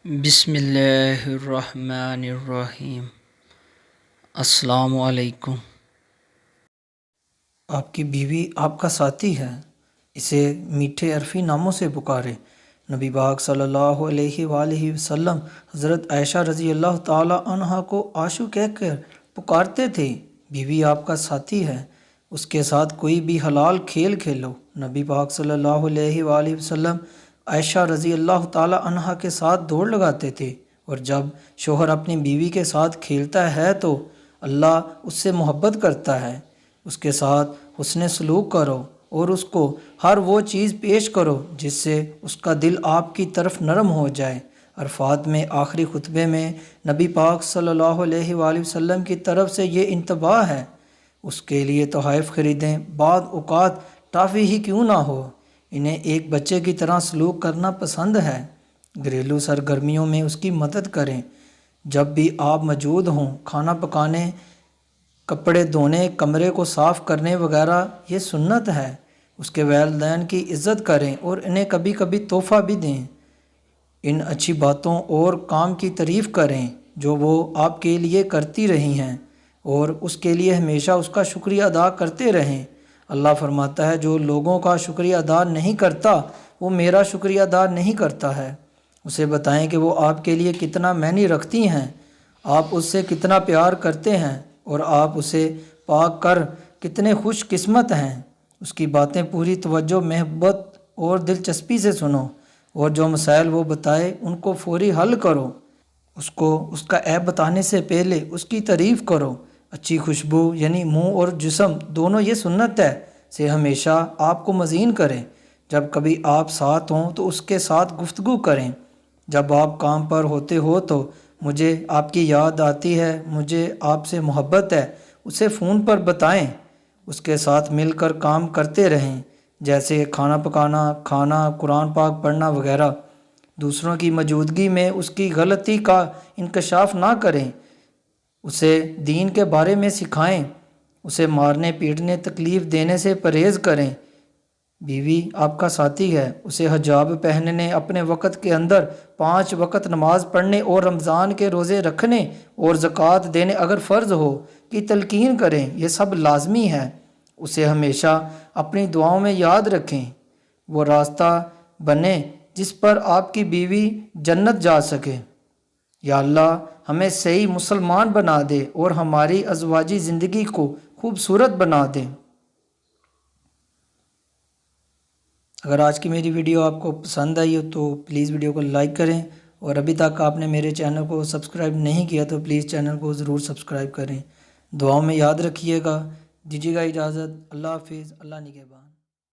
بسم اللہ الرحمن الرحیم۔ السلام علیکم۔ آپ کی بیوی آپ کا ساتھی ہے، اسے میٹھے عرفی ناموں سے پکارے۔ نبی پاک صلی اللہ علیہ وآلہ وسلم حضرت عائشہ رضی اللہ تعالی عنہا کو آشو کہہ کر پکارتے تھے۔ بیوی آپ کا ساتھی ہے، اس کے ساتھ کوئی بھی حلال کھیل کھیلو۔ نبی پاک صلی اللہ علیہ وآلہ وسلم عائشہ رضی اللہ تعالی عنہا کے ساتھ دوڑ لگاتے تھے، اور جب شوہر اپنی بیوی کے ساتھ کھیلتا ہے تو اللہ اس سے محبت کرتا ہے۔ اس کے ساتھ حسن سلوک کرو اور اس کو ہر وہ چیز پیش کرو جس سے اس کا دل آپ کی طرف نرم ہو جائے۔ عرفات میں آخری خطبے میں نبی پاک صلی اللہ علیہ وآلہ وسلم کی طرف سے یہ انتباہ ہے، اس کے لیے تحائف خریدیں، بعض اوقات ٹافی ہی کیوں نہ ہو۔ انہیں ایک بچے کی طرح سلوک کرنا پسند ہے۔ گھریلو سرگرمیوں میں اس کی مدد کریں جب بھی آپ موجود ہوں، کھانا پکانے، کپڑے دھونے، کمرے کو صاف کرنے وغیرہ، یہ سنت ہے۔ اس کے والدین کی عزت کریں اور انہیں کبھی کبھی تحفہ بھی دیں۔ ان اچھی باتوں اور کام کی تعریف کریں جو وہ آپ کے لیے کرتی رہی ہیں، اور اس کے لیے ہمیشہ اس کا شکریہ ادا کرتے رہیں۔ اللہ فرماتا ہے، جو لوگوں کا شکریہ ادا نہیں کرتا وہ میرا شکریہ ادا نہیں کرتا ہے۔ اسے بتائیں کہ وہ آپ کے لیے کتنا معنی رکھتی ہیں، آپ اس سے کتنا پیار کرتے ہیں، اور آپ اسے پا کر کتنے خوش قسمت ہیں۔ اس کی باتیں پوری توجہ، محبت اور دلچسپی سے سنو، اور جو مسائل وہ بتائے ان کو فوری حل کرو۔ اس کو اس کا عیب بتانے سے پہلے اس کی تعریف کرو۔ اچھی خوشبو یعنی منہ اور جسم دونوں، یہ سنت ہے، سے ہمیشہ آپ کو مزین کریں۔ جب کبھی آپ ساتھ ہوں تو اس کے ساتھ گفتگو کریں۔ جب آپ کام پر ہوتے ہو تو مجھے آپ کی یاد آتی ہے، مجھے آپ سے محبت ہے، اسے فون پر بتائیں۔ اس کے ساتھ مل کر کام کرتے رہیں، جیسے کھانا پکانا، کھانا، قرآن پاک پڑھنا وغیرہ۔ دوسروں کی موجودگی میں اس کی غلطی کا انکشاف نہ کریں، اسے دین کے بارے میں سکھائیں، اسے مارنے پیٹنے، تکلیف دینے سے پرہیز کریں۔ بیوی آپ کا ساتھی ہے، اسے حجاب پہننے، اپنے وقت کے اندر 5 وقت نماز پڑھنے اور رمضان کے روزے رکھنے اور زکوٰۃ دینے اگر فرض ہو کی تلقین کریں، یہ سب لازمی ہے۔ اسے ہمیشہ اپنی دعاؤں میں یاد رکھیں، وہ راستہ بنے جس پر آپ کی بیوی جنت جا سکے۔ یا اللہ ہمیں صحیح مسلمان بنا دے اور ہماری ازواجی زندگی کو خوبصورت بنا دے۔ اگر آج کی میری ویڈیو آپ کو پسند آئی ہو تو پلیز ویڈیو کو لائک کریں، اور ابھی تک آپ نے میرے چینل کو سبسکرائب نہیں کیا تو پلیز چینل کو ضرور سبسکرائب کریں۔ دعاؤں میں یاد رکھیے گا۔ دیجیے گا اجازت۔ اللہ حافظ۔ اللہ نگہبان۔